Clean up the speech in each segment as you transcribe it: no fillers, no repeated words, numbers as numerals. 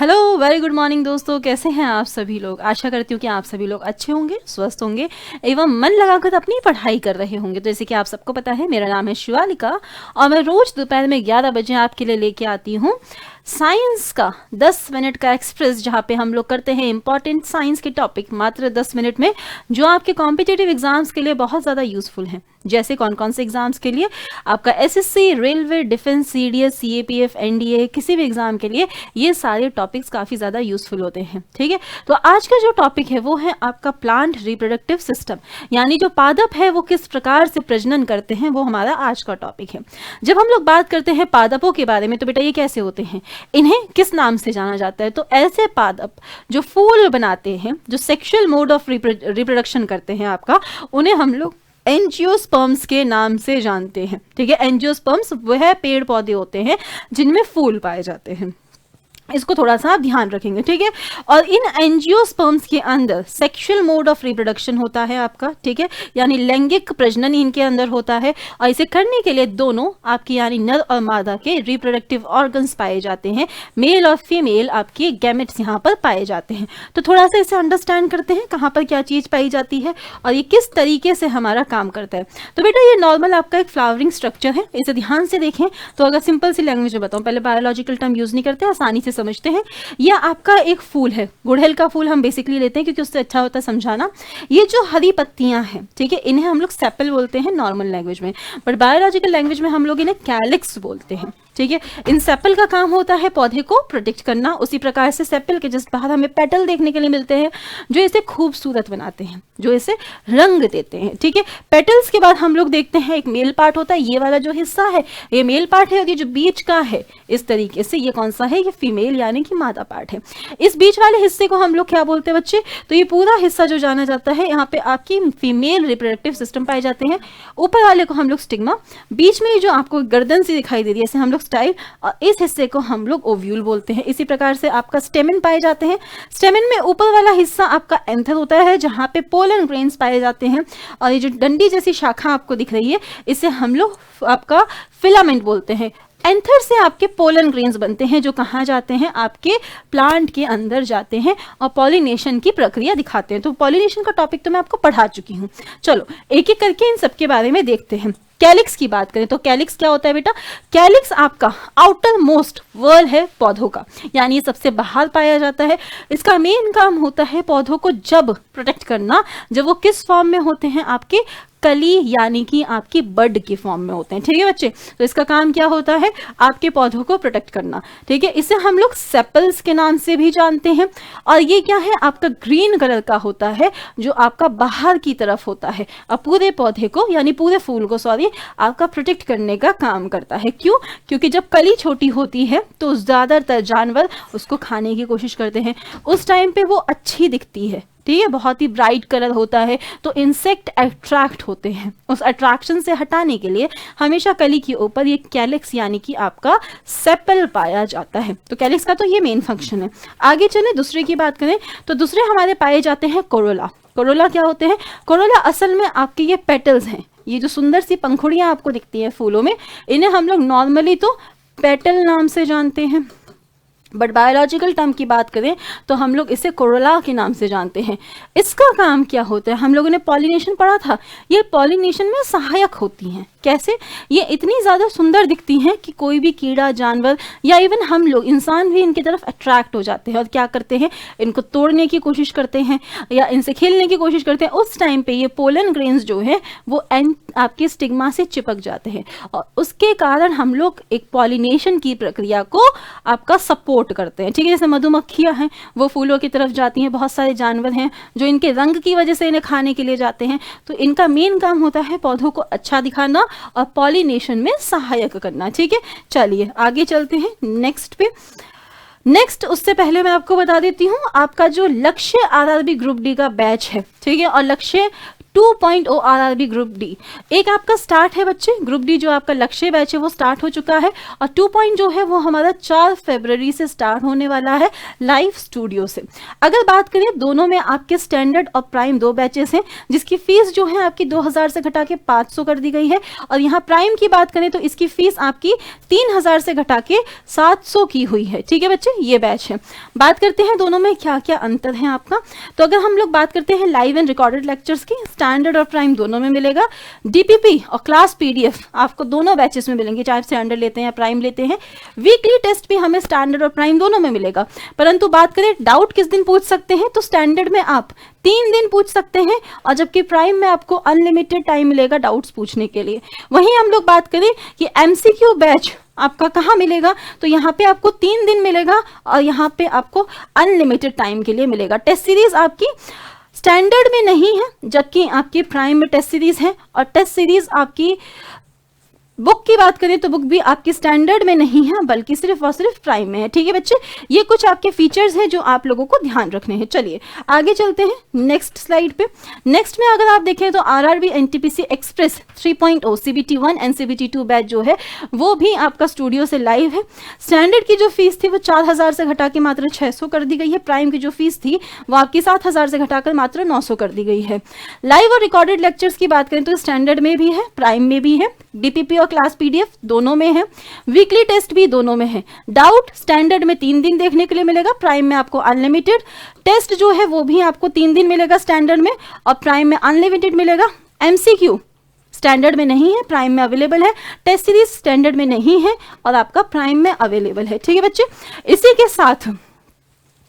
Hello, very good morning दोस्तों। कैसे हैं आप सभी लोग? आशा करती हूँ कि आप सभी लोग अच्छे होंगे, स्वस्थ होंगे एवं मन लगाकर अपनी पढ़ाई कर रहे होंगे। तो जैसे कि आप सबको पता है, मेरा नाम है शिवालिका और मैं रोज दोपहर में 11 बजे आपके लिए लेके आती हूँ साइंस का 10 मिनट का एक्सप्रेस, जहाँ पे हम लोग करते हैं इंपॉर्टेंट साइंस के टॉपिक मात्र 10 मिनट में, जो आपके कॉम्पिटिटिव एग्जाम्स के लिए बहुत ज़्यादा यूजफुल हैं। जैसे कौन कौन से एग्जाम्स के लिए? आपका SSC, railway, defence, CDS, CAPF, NDA, किसी भी एग्जाम के लिए ये सारे टॉपिक्स काफ़ी ज़्यादा यूजफुल होते हैं। ठीक है, तो आज का जो टॉपिक है वो है आपका प्लांट रिप्रोडक्टिव सिस्टम, यानी जो पादप है वो किस प्रकार से प्रजनन करते हैं, वो हमारा आज का टॉपिक है। जब हम लोग बात करते हैं पादपों के बारे में, तो बेटा ये कैसे होते हैं, इन्हें किस नाम से जाना जाता है? तो ऐसे पादप जो फूल बनाते हैं, जो सेक्सुअल मोड ऑफ रिप्रोडक्शन करते हैं आपका, उन्हें हम लोग एंजियोस्पर्म्स के नाम से जानते हैं। ठीक है, एंजियोस्पर्म्स वह पेड़ पौधे होते हैं जिनमें फूल पाए जाते हैं। इसको थोड़ा सा आप ध्यान रखेंगे। ठीक है, और इन एंजियोस्पर्म्स के अंदर सेक्सुअल मोड ऑफ रिप्रोडक्शन होता है आपका। ठीक है, यानी लैंगिक प्रजनन इनके अंदर होता है और इसे करने के लिए दोनों आपकी यानी नर और मादा के रिप्रोडक्टिव ऑर्गन्स पाए जाते हैं। मेल और फीमेल आपके गैमेट्स यहाँ पर पाए जाते हैं। तो थोड़ा सा इसे अंडरस्टैंड करते हैं, कहाँ पर क्या चीज़ पाई जाती है और ये किस तरीके से हमारा काम करता है। तो बेटा ये नॉर्मल आपका एक फ्लावरिंग स्ट्रक्चर है, इसे ध्यान से देखें। तो अगर सिंपल सी लैंग्वेज में बताऊँ, पहले बायोलॉजिकल टर्म यूज नहीं करते, आसानी से समझते हैं। यह आपका एक फूल है, गुड़हल का फूल हम बेसिकली लेते हैं क्योंकि उससे अच्छा होता है समझाना। ये जो हरी पत्तियां हैं, ठीक है, इन्हें हम लोग सेपल बोलते हैं नॉर्मल लैंग्वेज में, बट बायोलॉजिकल लैंग्वेज में हम लोग इन्हें कैलिक्स बोलते हैं। ठीक है, इन सेपल का काम होता है पौधे को प्रोटेक्ट करना। उसी प्रकार से सेपल के जस्ट बाहर हमें पेटल देखने के लिए मिलते हैं, जो इसे खूबसूरत बनाते हैं, जो इसे रंग देते हैं। ठीक है, पेटल्स के बाद हम लोग देखते हैं एक मेल पार्ट होता है। ये वाला जो हिस्सा है ये मेल पार्ट है और ये जो बीच का है इस तरीके से, ये कौन सा है? ये फीमेल यानी कि मादा पार्ट है। इस बीच वाले हिस्से को हम लोग क्या बोलते हैं बच्चे? तो ये पूरा हिस्सा जो जाना जाता है, यहाँ पे आपकी फीमेल रिप्रोडक्टिव सिस्टम पाए जाते हैं। ऊपर वाले को हम लोग स्टिग्मा, बीच में जो आपको गर्दन सी दिखाई दे रही है इसे हम लोग स्टाइल, और इस हिस्से को हम लोग ओव्यूल बोलते हैं। इसी प्रकार से आपका स्टेमिन पाए जाते हैं। स्टेमिन में ऊपर वाला हिस्सा आपका एंथर होता है, जहाँ पे पोलन ग्रेन्स पाए जाते हैं, और ये जो डंडी जैसी शाखा आपको दिख रही है इसे हम लोग आपका फिलामेंट बोलते हैं। एंथर से आपके पोलन ग्रेन्स बनते हैं, जो कहाँ जाते हैं? आपके प्लांट के अंदर जाते हैं और पॉलिनेशन की प्रक्रिया दिखाते हैं। तो पॉलिनेशन का टॉपिक तो मैं आपको पढ़ा चुकी हूँ। चलो एक एक करके इन सब के बारे में देखते हैं। कैलिक्स की बात करें तो कैलिक्स क्या होता है बेटा? कैलिक्स आपका आउटर मोस्ट वर्ल है पौधों का, यानी ये सबसे बाहर पाया जाता है। इसका मेन काम होता है पौधों को जब प्रोटेक्ट करना, जब वो किस फॉर्म में होते हैं? आपके कली यानी कि आपकी बड के फॉर्म में होते हैं। ठीक है बच्चे, तो इसका काम क्या होता है? आपके पौधों को प्रोटेक्ट करना। ठीक है, इसे हम लोग सेपल्स के नाम से भी जानते हैं। और ये क्या है? आपका ग्रीन कलर का होता है, जो आपका बाहर की तरफ होता है और पूरे पौधे को यानी पूरे फूल को आपका प्रोटेक्ट करने का काम करता है। क्यों? क्योंकि जब कली छोटी होती है तो ज्यादातर जानवर उसको खाने की कोशिश करते हैं। उस टाइम पे वो अच्छी दिखती है, ठीक है, बहुत ही ब्राइट कलर होता है, तो इंसेक्ट अट्रैक्ट होते हैं। उस अट्रैक्शन से हटाने के लिए हमेशा कली के ऊपर ये कैलिक्स यानी कि आपका सेपल पाया जाता है। तो कैलिक्स का तो ये मेन फंक्शन है। आगे चले दूसरे की बात करें तो दूसरे हमारे पाए जाते हैं कोरोला। कोरोला क्या होते हैं? कोरोला असल में आपके ये पेटल्स हैं। ये जो सुंदर सी पंखुड़ियां आपको दिखती हैं फूलों में, इन्हें हम लोग नॉर्मली तो पेटल नाम से जानते हैं, बट बायोलॉजिकल टर्म की बात करें तो हम लोग इसे कोरोला के नाम से जानते हैं। इसका काम क्या होता है? हम लोगों ने पॉलिनेशन पढ़ा था, ये पॉलिनेशन में सहायक होती हैं। कैसे? ये इतनी ज़्यादा सुंदर दिखती हैं कि कोई भी कीड़ा, जानवर या इवन हम लोग इंसान भी इनकी तरफ अट्रैक्ट हो जाते हैं और क्या करते हैं? इनको तोड़ने की कोशिश करते हैं या इनसे खेलने की कोशिश करते हैं। उस टाइम पे ये पोलन ग्रेन्स जो है वो आपके स्टिग्मा से चिपक जाते हैं और उसके कारण हम लोग एक पॉलिनेशन की प्रक्रिया को आपका सपोर्ट करते हैं। ठीक है, जैसे मधुमक्खियाँ हैं वो फूलों की तरफ जाती हैं, बहुत सारे जानवर हैं जो इनके रंग की वजह से इन्हें खाने के लिए जाते हैं। तो इनका मेन काम होता है पौधों को अच्छा दिखाना और पॉलिनेशन में सहायक करना। ठीक है, चलिए आगे चलते हैं नेक्स्ट पे। नेक्स्ट उससे पहले मैं आपको बता देती हूँ आपका जो लक्ष्य आरआरबी ग्रुप डी का बैच है, ठीक है, और लक्ष्य 2.0 आरआरबी ग्रुप डी। एक आपका स्टार्ट है बच्चे, ग्रुप डी जो आपका लक्ष्य बैच है वो स्टार्ट हो चुका है, और 2 जो है वो हमारा 4 फरवरी से स्टार्ट होने वाला है लाइव स्टूडियो से। अगर बात करें, दोनों में आपके स्टैंडर्ड और प्राइम 2 बैचेस हैं, जिसकी फीस जो है आपकी 2000 से घटा के 500 कर दी गई है। और यहाँ प्राइम की बात करें तो इसकी फीस आपकी 3000 से घटा के 700 की हुई है। ठीक है बच्चे, ये बैच है। बात करते हैं दोनों में क्या क्या अंतर है आपका। तो अगर हम लोग बात करते हैं लाइव एंड रिकॉर्डेड लेक्चर्स की, स्टैंडर्ड और प्राइम दोनों में मिलेगा। डीपीपी और क्लास पीडीएफ आपको दोनों बैचेस में मिलेंगे, चाहे स्टैंडर्ड लेते हैं या प्राइम लेते हैं। वीकली टेस्ट भी हमें स्टैंडर्ड और प्राइम दोनों में मिलेगा। परंतु बात करें डाउट किस दिन पूछ सकते हैं, तो स्टैंडर्ड में आप 3 दिन पूछ सकते हैं, और जबकि प्राइम में आपको अनलिमिटेड टाइम मिलेगा डाउट्स पूछने के लिए। वहीं हम लोग बात करें कि एमसीक्यू बैच आपका कहाँ मिलेगा, तो यहाँ पे आपको 3 दिन मिलेगा, और यहाँ पे आपको अनलिमिटेड टाइम के लिए मिलेगा। टेस्ट सीरीज आपकी स्टैंडर्ड में नहीं है, जबकि आपकी प्राइम में टेस्ट सीरीज है, और टेस्ट सीरीज आपकी बुक की बात करें तो बुक भी आपकी स्टैंडर्ड में नहीं है, बल्कि सिर्फ और सिर्फ प्राइम में है। ठीक है बच्चे, ये कुछ आपके फीचर्स हैं जो आप लोगों को ध्यान रखने हैं। चलिए आगे चलते हैं नेक्स्ट स्लाइड पे। नेक्स्ट में अगर आप देखें तो RRB NTPC express 3.0 CBT 1 and CBT 2 batch जो है वो भी आपका स्टूडियो से लाइव है। स्टैंडर्ड की जो फीस थी वो 4000 से घटा के मात्र 600 कर दी गई है। प्राइम की जो फीस थी वो आपकी 7000 से घटाकर मात्र 900 कर दी गई है। लाइव और रिकॉर्डेड लेक्चर्स की बात करें तो स्टैंडर्ड में भी है, प्राइम में भी है, डीपीपी और क्लास पीडीएफ दोनों में है, वीकली टेस्ट भी दोनों में है। डाउट स्टैंडर्ड में 3 दिन देखने के लिए मिलेगा, प्राइम में आपको अनलिमिटेड टेस्ट जो है वो भी आपको 3 दिन मिलेगा स्टैंडर्ड में, और प्राइम में अनलिमिटेड मिलेगा। एमसीक्यू स्टैंडर्ड में नहीं है, प्राइम में अवेलेबल है। टेस्ट सीरीज स्टैंडर्ड में नहीं है और आपका प्राइम में अवेलेबल है। ठीक है बच्चे, इसी के साथ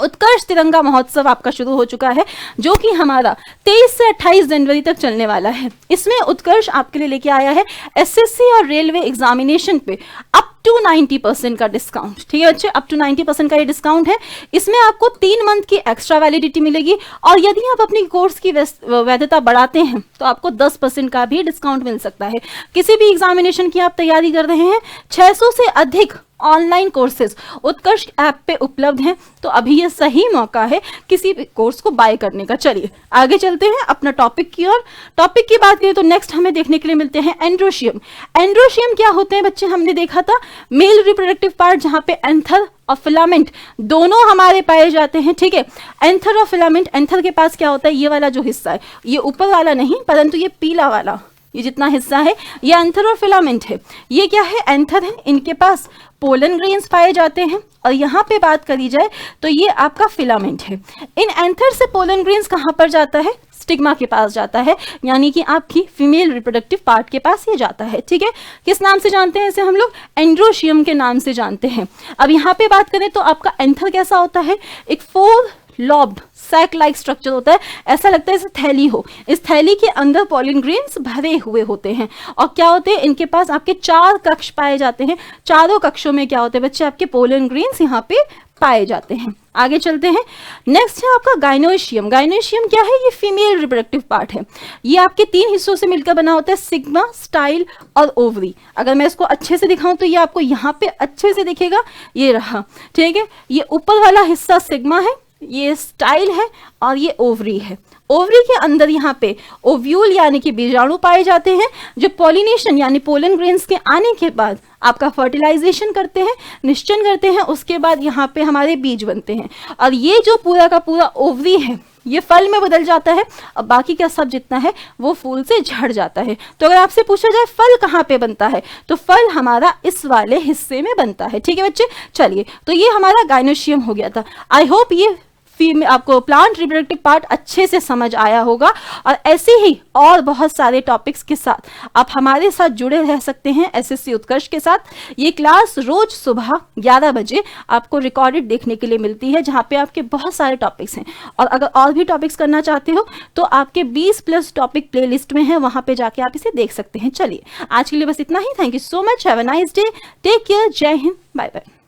उत्कर्ष तिरंगा महोत्सव आपका शुरू हो चुका है, जो कि हमारा 23 से 28 जनवरी तक चलने वाला है। इसमें उत्कर्ष आपके लिए लेके आया है एसएससी और रेलवे एग्जामिनेशन पे अप टू 90% का डिस्काउंट। ठीक है बच्चे, अप टू 90% का ये डिस्काउंट है। इसमें आपको 3 मंथ की एक्स्ट्रा वैलिडिटी मिलेगी, और यदि आप अपनी कोर्स की वैधता बढ़ाते हैं तो आपको 10% का भी डिस्काउंट मिल सकता है। किसी भी एग्जामिनेशन की आप तैयारी कर रहे हैं, 600 से अधिक ऑनलाइन कोर्सेज उत्कर्ष ऐप पे उपलब्ध हैं, तो अभी ये सही मौका है किसी भी कोर्स को बाय करने का। चलिए आगे चलते हैं अपना टॉपिक की ओर। टॉपिक की बात करें तो नेक्स्ट हमें देखने के लिए मिलते हैं एंड्रोशियम। एंड्रोशियम क्या होते हैं बच्चे, हमने देखा था मेल रिप्रोडक्टिव पार्ट, जहां पे एंथर और फिलामेंट दोनों हमारे पाए जाते हैं। ठीक है, एंथर और फिलामेंट, एंथर के पास क्या होता है, ये वाला जो हिस्सा है, ये ऊपर वाला नहीं परंतु ये पीला वाला, ये जितना हिस्सा है ये एंथर और फिलामेंट है। ये क्या है, एंथर है, इनके पास पोलन ग्रेन्स पाए जाते हैं, और यहाँ पे बात करी जाए तो ये आपका फिलामेंट है। इन एंथर से पोलन ग्रेन्स कहाँ पर जाता है, स्टिग्मा के पास जाता है, यानी कि आपकी फीमेल रिप्रोडक्टिव पार्ट के पास ये जाता है। ठीक है, किस नाम से जानते हैं इसे हम लोग, एंड्रोशियम के नाम से जानते हैं। अब यहाँ पे बात करें तो आपका एंथर कैसा होता है, एक 4 लॉब्ड सैक लाइक स्ट्रक्चर होता है, ऐसा लगता है जैसे थैली हो। इस थैली के अंदर पॉलिन ग्रेन्स भरे हुए होते हैं, और क्या होते हैं, इनके पास आपके 4 कक्ष पाए जाते हैं। चारों कक्षों में क्या होते हैं बच्चे, आपके पोलन ग्रेन्स यहाँ पे पाए जाते हैं। आगे चलते हैं, नेक्स्ट है आपका गाइनोशियम। गाइनोशियम क्या है, ये फीमेल रिप्रोडक्टिव पार्ट है। ये आपके 3 हिस्सों से मिलकर बना होता है, सिग्मा, स्टाइल और ओवरी। अगर मैं इसको अच्छे से दिखाऊं तो ये आपको यहाँ पे अच्छे से दिखेगा, ये रहा। ठीक है, ये ऊपर वाला हिस्सा सिग्मा है, ये स्टाइल है, और ये ओवरी है। ओवरी के अंदर यहाँ पे ओव्यूल यानी कि बीजाणु पाए जाते हैं, जो पॉलिनेशन यानी पोलन ग्रेन्स के आने के बाद आपका फर्टिलाइजेशन करते हैं, निश्चन करते हैं, उसके बाद यहाँ पे हमारे बीज बनते हैं, और ये जो पूरा का पूरा ओवरी है ये फल में बदल जाता है, और बाकी का सब जितना है वो फूल से झड़ जाता है। तो अगर आपसे पूछा जाए फल कहाँ पे बनता है, तो फल हमारा इस वाले हिस्से में बनता है। ठीक है बच्चे, चलिए तो ये हमारा गाइनोशियम हो गया था। आई होप ये आपको प्लांट रिप्रोडक्टिव पार्ट अच्छे से समझ आया होगा, और ऐसे ही और बहुत सारे टॉपिक्स के साथ आप हमारे साथ जुड़े रह सकते हैं एसएससी उत्कर्ष के साथ। ये क्लास रोज सुबह 11 बजे आपको रिकॉर्डेड देखने के लिए मिलती है, जहाँ पे आपके बहुत सारे टॉपिक्स हैं, और अगर और भी टॉपिक्स करना चाहते हो तो आपके 20+ टॉपिक प्ले लिस्ट में है, वहाँ पे जाके आप इसे देख सकते हैं। चलिए आज के लिए बस इतना ही। Thank you so much, have a nice day, take care, जय हिंद, बाय बाय।